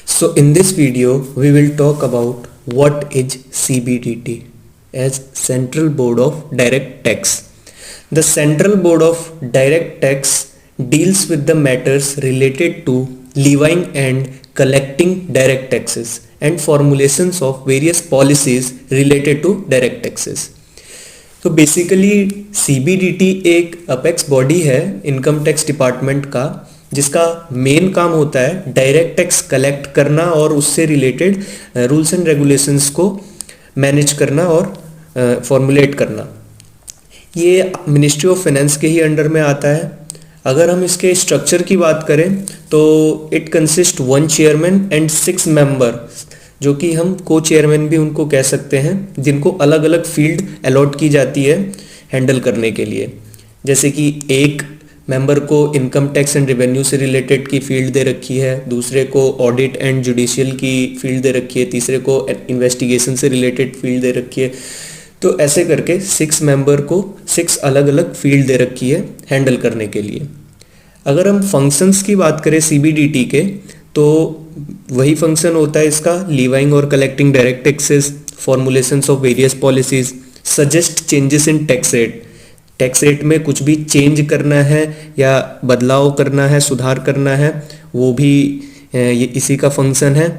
So in this video we will talk about what is CBDT as Central Board of Direct Tax. The Central Board of Direct Tax deals with the matters related to levying and collecting direct taxes and formulations of various policies related to direct taxes. तो basically CBDT एक apex body है income tax department का, जिसका main काम होता है direct tax collect करना और उससे रिलेटेड रूल्स एंड रेगुलेशंस को मैनेज करना और फॉर्मुलेट करना। ये मिनिस्ट्री ऑफ फाइनेंस के ही अंडर में आता है। अगर हम इसके स्ट्रक्चर की बात करें तो it consist 1 chairman and 6 member, जो कि हम को चेयरमैन भी उनको कह सकते हैं, जिनको अलग अलग फील्ड अलॉट की जाती है हैंडल करने के लिए। जैसे कि एक मेंबर को इनकम टैक्स एंड रेवेन्यू से रिलेटेड की फील्ड दे रखी है, दूसरे को ऑडिट एंड जुडिशियल की फील्ड दे रखी है, तीसरे को इन्वेस्टिगेशन से रिलेटेड फील्ड दे रखी है। तो ऐसे करके 6 मेंबर को 6 अलग अलग फील्ड दे रखी है हैंडल करने के लिए। अगर हम फंक्शंस की बात करें CBDT के, तो वही फंक्शन होता है इसका लीवाइंग और collecting direct taxes, formulations of various policies, suggest changes in tax rate. Tax rate में कुछ भी चेंज करना है या बदलाव करना है, सुधार करना है, वो भी ये इसी का फंक्शन है।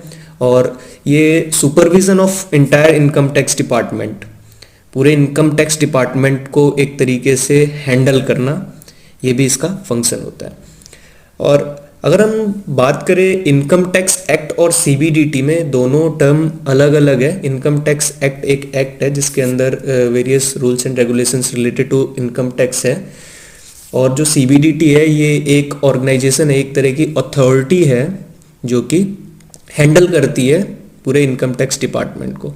और ये supervision of entire income tax department, पूरे इनकम टैक्स डिपार्टमेंट को एक तरीके से हैंडल करना, ये भी इसका फंक्शन होता है। और अगर हम बात करें इनकम टैक्स एक्ट और CBDT में, दोनों टर्म अलग अलग है। इनकम टैक्स एक्ट एक एक्ट है जिसके अंदर various rules and regulations related to income tax है, और जो CBDT है ये एक ऑर्गेनाइजेशन है, एक तरह की अथॉरिटी है जो कि हैंडल करती है पूरे इनकम टैक्स डिपार्टमेंट को।